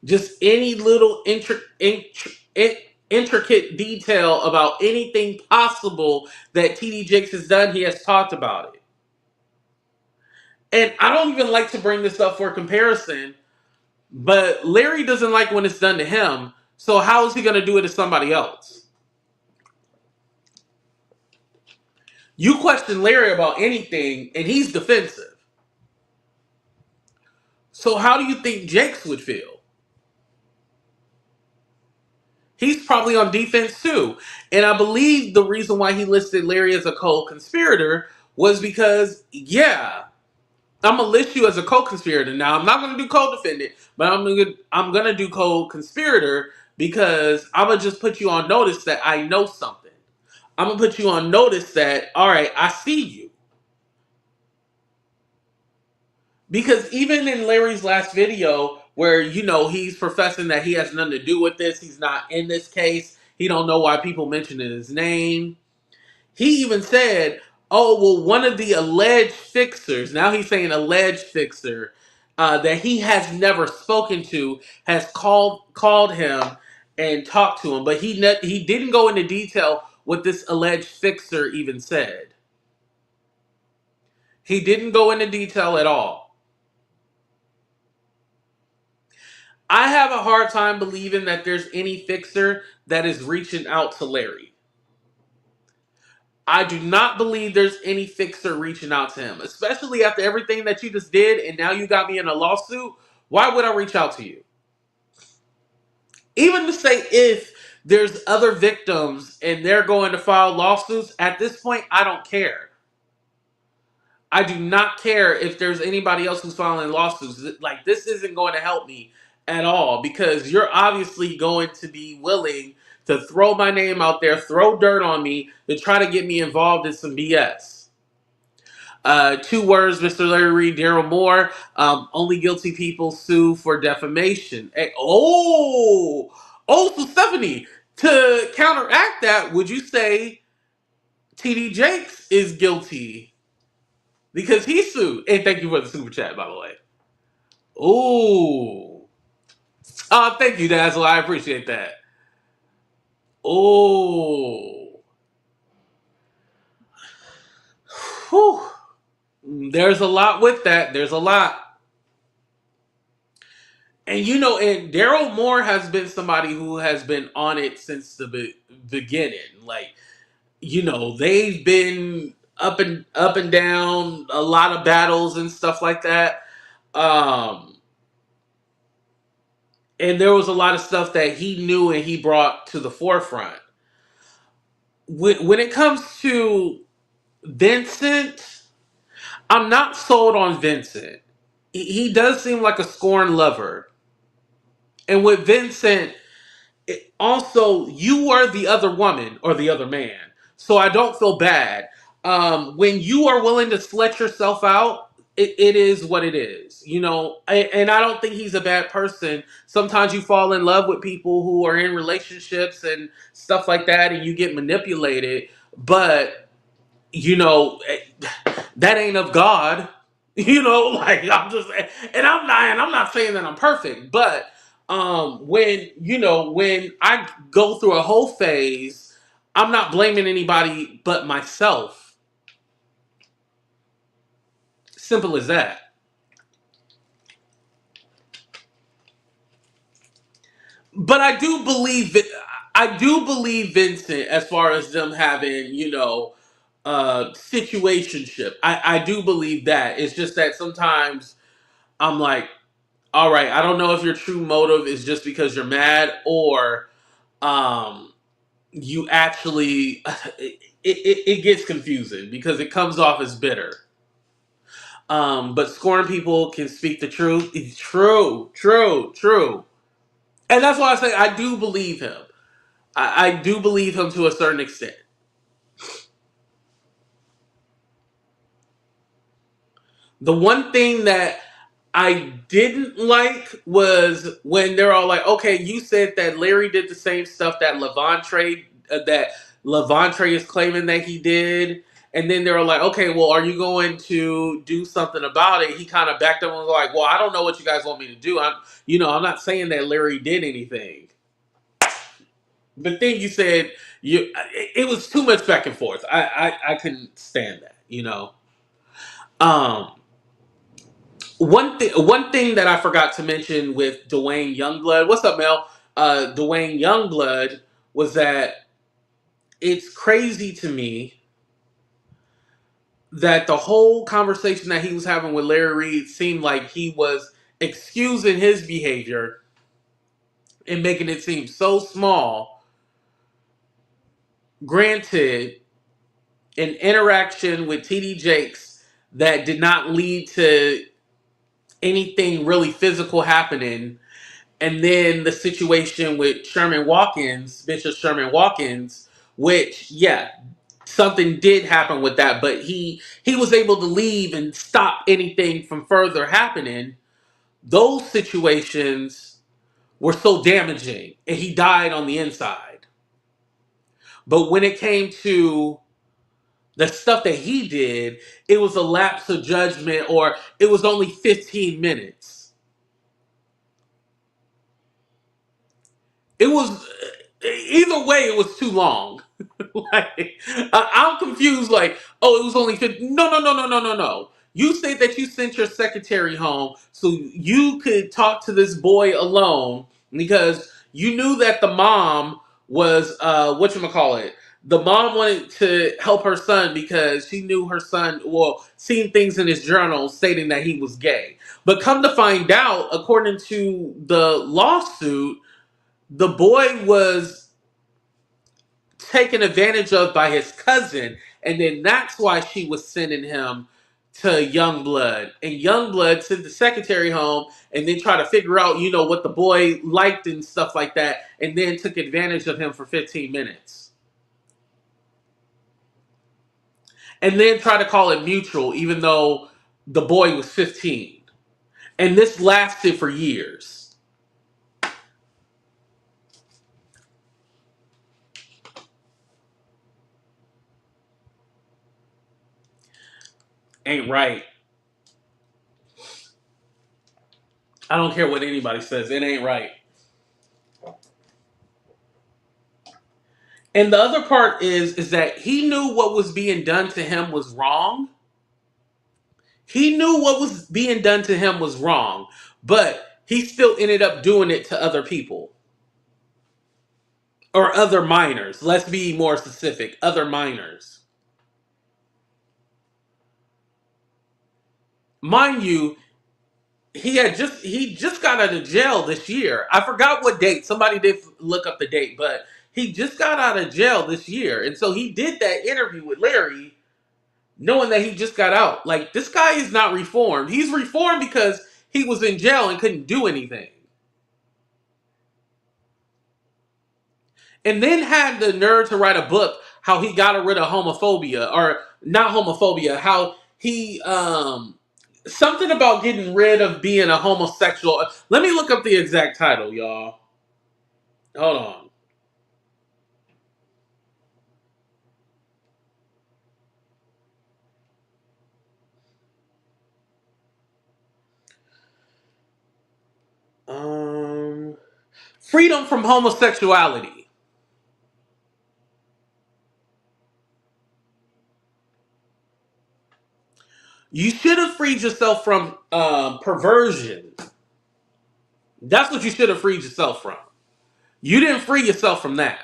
Just any little intricate detail about anything possible that TD Jakes has done, he has talked about it. And I don't even like to bring this up for comparison, but Larry doesn't like when it's done to him, so how is he going to do it to somebody else? You question Larry about anything, and he's defensive. So how do you think Jakes would feel? He's probably on defense too. And I believe the reason why he listed Larry as a co-conspirator was because, yeah, I'm gonna list you as a co-conspirator. Now I'm not gonna do co-defendant, but I'm gonna do co-conspirator because I'm gonna just put you on notice that I know something. I'm gonna put you on notice that, all right, I see you. Because even in Larry's last video, where he's professing that he has nothing to do with this, he's not in this case, He don't know why people mentioning his name. He even said, "Oh, well, one of the alleged fixers." Now he's saying alleged fixer that he has never spoken to has called him and talked to him, but he didn't go into detail what this alleged fixer even said. He didn't go into detail at all. I have a hard time believing that there's any fixer that is reaching out to Larry. I do not believe there's any fixer reaching out to him, especially after everything that you just did and now you got me in a lawsuit. Why would I reach out to you? Even to say if there's other victims and they're going to file lawsuits, at this point, I don't care. I do not care if there's anybody else who's filing lawsuits. Like, this isn't going to help me at all because you're obviously going to be willing to throw my name out there, throw dirt on me to try to get me involved in some BS. 2 words, Mr. Larry Reid, Daryl Moore. Only guilty people sue for defamation. Hey, so Stephanie, to counteract that, would you say TD Jakes is guilty because he sued? And thank you for the super chat, by the way. Oh, thank you, Dazzle. I appreciate that. Oh, whew. There's a lot with that. There's a lot. And and Daryl Moore has been somebody who has been on it since the beginning. Like, they've been up and down, a lot of battles and stuff like that. And there was a lot of stuff that he knew and he brought to the forefront. When it comes to Vincent, I'm not sold on Vincent. He does seem like a scorned lover. And with Vincent, also, you are the other woman or the other man. So I don't feel bad. When you are willing to slut yourself out, it is what it is. And I don't think he's a bad person. Sometimes you fall in love with people who are in relationships and stuff like that, and you get manipulated. But, that ain't of God. Like, I'm not saying that I'm perfect, but when I go through a whole phase, I'm not blaming anybody but myself. Simple as that. But I do believe Vincent as far as them having, situationship. I do believe that. It's just that sometimes I'm like, all right, I don't know if your true motive is just because you're mad or you actually it gets confusing because it comes off as bitter. But scorn people can speak the truth. It's true. And that's why I say I do believe him. I do believe him to a certain extent. The one thing that I didn't like was when they're all like, okay, you said that Larry did the same stuff that Levante is claiming that he did. And then they were like, okay, well, are you going to do something about it? He kind of backed up and was like, well, I don't know what you guys want me to do. I'm not saying that Larry did anything. But then you said it was too much back and forth. I couldn't stand that. Um, one thing that I forgot to mention with Duane Youngblood, what's up, Mel? Duane Youngblood was that it's crazy to me that the whole conversation that he was having with Larry Reid seemed like he was excusing his behavior and making it seem so small. Granted, an interaction with TD Jakes that did not lead to anything really physical happening. And then the situation with Bishop Sherman Watkins, which, yeah, something did happen with that, but he was able to leave and stop anything from further happening. Those situations were so damaging, and he died on the inside. But when it came to the stuff that he did, it was a lapse of judgment, or it was only 15 minutes. It was, either way, it was too long. Like, I'm confused. Like, oh, it was only 15. No, no, no, no, no, no, no. You say that you sent your secretary home so you could talk to this boy alone because you knew that the mom was whatchamacallit. The mom wanted to help her son because she knew her son, well, seen things in his journal stating that he was gay. But come to find out, according to the lawsuit, the boy was taken advantage of by his cousin, and then that's why she was sending him to Youngblood. And Youngblood sent the secretary home and then try to figure out, what the boy liked and stuff like that, and then took advantage of him for 15 minutes. And then try to call it mutual, even though the boy was 15. And this lasted for years. Ain't right. I don't care what anybody says. It ain't right. And the other part is that he knew what was being done to him was wrong. He knew what was being done to him was wrong, but he still ended up doing it to other people or other minors. Let's be more specific, other minors. Mind you, he just got out of jail this year. I forgot what date. Somebody did look up the date, but he just got out of jail this year. And so he did that interview with Larry knowing that he just got out. Like, this guy is not reformed. He's reformed because he was in jail and couldn't do anything. And then had the nerve to write a book how he got rid of homophobia, or not homophobia, how he something about getting rid of being a homosexual. Let me look up the exact title, y'all. Hold on. Freedom from homosexuality. You should have freed yourself from perversion. That's what you should have freed yourself from. You didn't free yourself from that.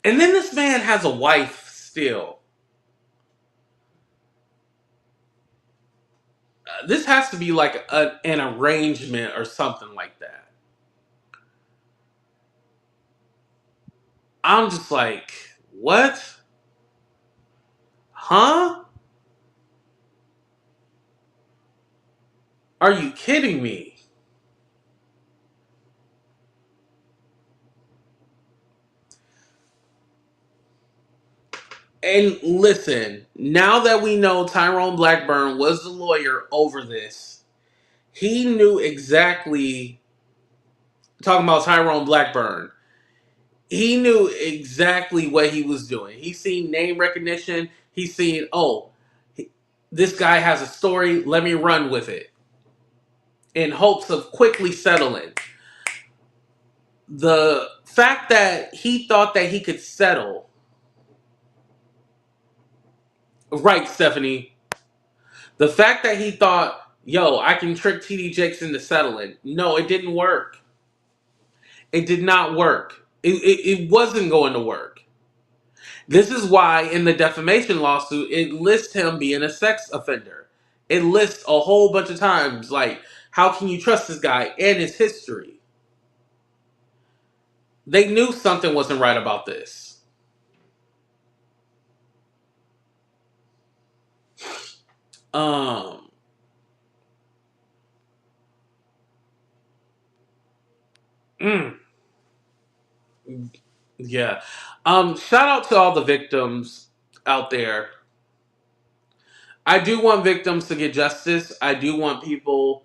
And then this man has a wife still. This has to be like an arrangement or something like that. I'm just like, what? Huh? Are you kidding me? And listen, now that we know Tyrone Blackburn was the lawyer over this, he knew exactly, talking about Tyrone Blackburn, he knew exactly what he was doing. He seen name recognition. He seen, this guy has a story. Let me run with it. In hopes of quickly settling. The fact that he thought that he could settle. Right, Stephanie. The fact that he thought, I can trick TD Jakes into settling. No, it didn't work. It did not work. It wasn't going to work. This is why in the defamation lawsuit, it lists him being a sex offender. It lists a whole bunch of times, like, how can you trust this guy and his history? They knew something wasn't right about this. Yeah. Shout out to all the victims out there. I do want victims to get justice. I do want people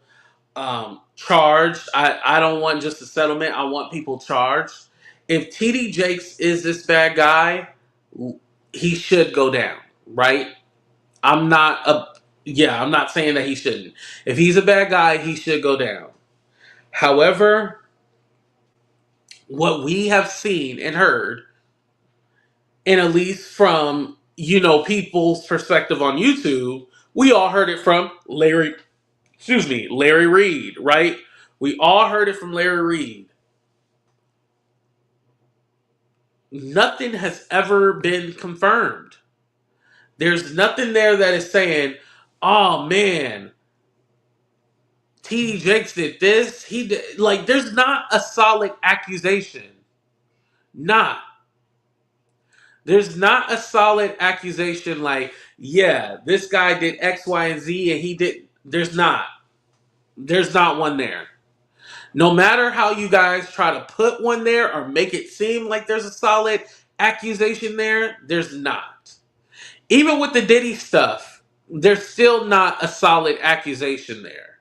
charged. I don't want just a settlement. I want people charged. If TD Jakes is this bad guy, he should go down, right? I'm not a yeah, I'm not saying that he shouldn't. If he's a bad guy, he should go down. However, what we have seen and heard, and at least from people's perspective on YouTube, we all heard it from Larry Reid, right? We all heard it from Larry Reid. Nothing has ever been confirmed. There's nothing there that is saying, oh man, TD Jakes did this. He did. Like, there's not a solid accusation. Not. There's not a solid accusation like, yeah, this guy did X, Y, and Z, and he did. There's not. There's not one there. No matter how you guys try to put one there or make it seem like there's a solid accusation there, there's not. Even with the Diddy stuff, there's still not a solid accusation there.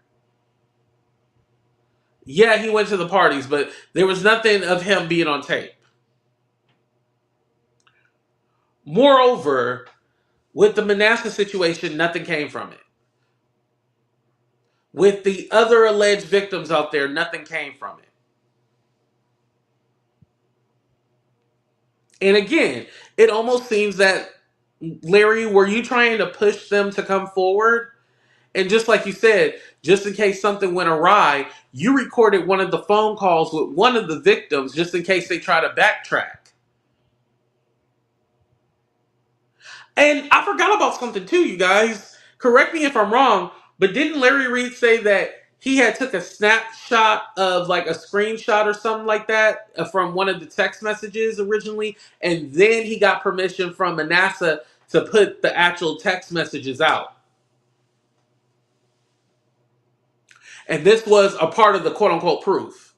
Yeah, he went to the parties, but there was nothing of him being on tape. Moreover, with the Manasseh situation, nothing came from it. With the other alleged victims out there, nothing came from it. And again, it almost seems that, Larry, were you trying to push them to come forward? And just like you said, just in case something went awry, you recorded one of the phone calls with one of the victims just in case they try to backtrack. And I forgot about something too, you guys. Correct me if I'm wrong, but didn't Larry Reid say that he had took a snapshot of like a screenshot or something like that from one of the text messages originally, and then he got permission from Manasseh to put the actual text messages out? And this was a part of the quote unquote proof.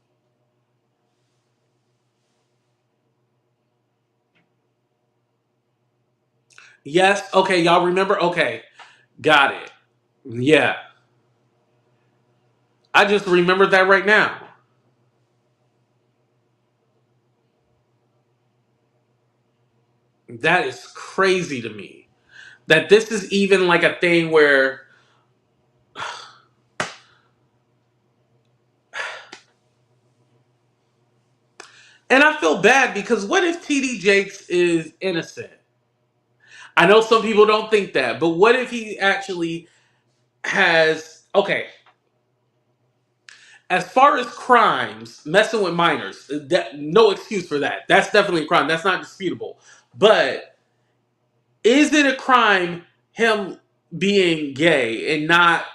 Yes, okay, y'all remember? Okay, got it. Yeah. I just remembered that right now. That is crazy to me. That this is even like a thing where, and I feel bad because what if TD Jakes is innocent? I know some people don't think that, but what if he actually has, okay, as far as crimes, messing with minors, that, no excuse for that. That's definitely a crime. That's not disputable. But is it a crime him being gay and not?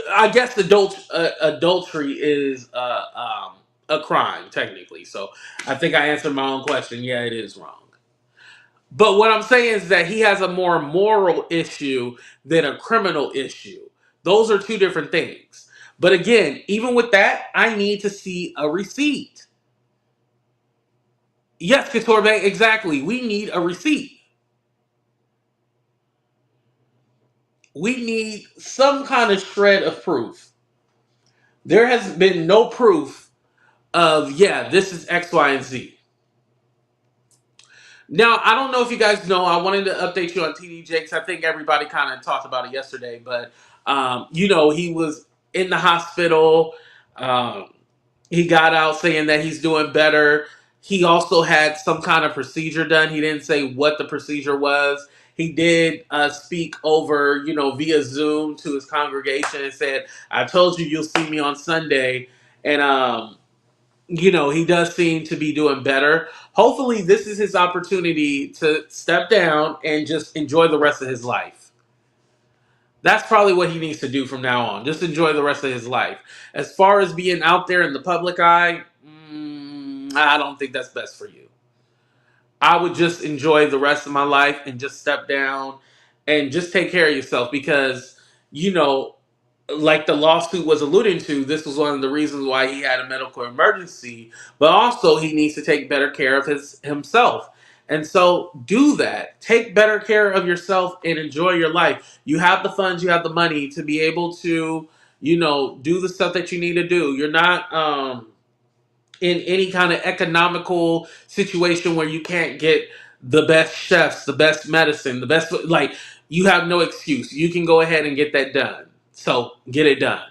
I guess adultery is a crime technically. So I think I answered my own question. Yeah, it is wrong. But what I'm saying is that he has a more moral issue than a criminal issue. Those are two different things. But again, even with that, I need to see a receipt. Yes, Couture Bank, exactly. We need a receipt. We need some kind of shred of proof. There has been no proof of, yeah, this is X, Y, and Z. Now, I don't know if you guys know, I wanted to update you on TD Jakes. I think everybody kind of talked about it yesterday, but, he was in the hospital. Um, he got out saying that he's doing better. He also had some kind of procedure done. He didn't say what the procedure was. He did speak over, via Zoom to his congregation and said, I told you you'll see me on Sunday. And, he does seem to be doing better. Hopefully, this is his opportunity to step down and just enjoy the rest of his life. That's probably what he needs to do from now on. Just enjoy the rest of his life. As far as being out there in the public eye, I don't think that's best for you. I would just enjoy the rest of my life and just step down and just take care of yourself because, like the lawsuit was alluding to, this was one of the reasons why he had a medical emergency, but also he needs to take better care of himself. And so do that. Take better care of yourself and enjoy your life. You have the funds, you have the money to be able to, do the stuff that you need to do. You're not in any kind of economical situation where you can't get the best chefs, the best medicine, the best, like, you have no excuse. You can go ahead and get that done. So get it done.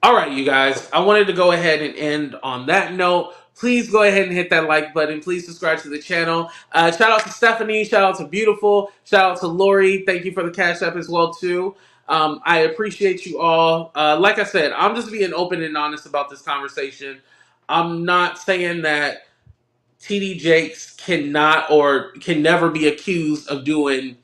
All right, you guys, I wanted to go ahead and end on that note. Please go ahead and hit that like button. Please subscribe to the channel. Shout out to Stephanie. Shout out to Beautiful. Shout out to Lori. Thank you for the Cash App as well, too. I appreciate you all. Like I said, I'm just being open and honest about this conversation. I'm not saying that TD Jakes cannot or can never be accused of doing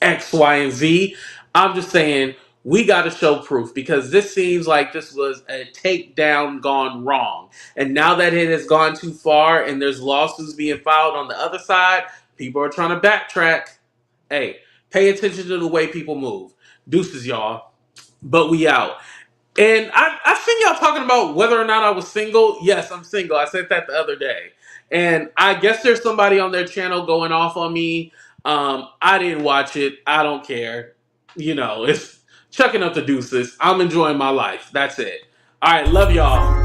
X, Y, and Z. I'm just saying we got to show proof, because this seems like this was a takedown gone wrong. And now that it has gone too far and there's lawsuits being filed on the other side, people are trying to backtrack. Hey, pay attention to the way people move. Deuces, y'all. But we out. And I seen y'all talking about whether or not I was single. Yes, I'm single. I said that the other day. And I guess there's somebody on their channel going off on me. I didn't watch it. I don't care. It's chucking up the deuces. I'm enjoying my life. That's it. All right, love y'all.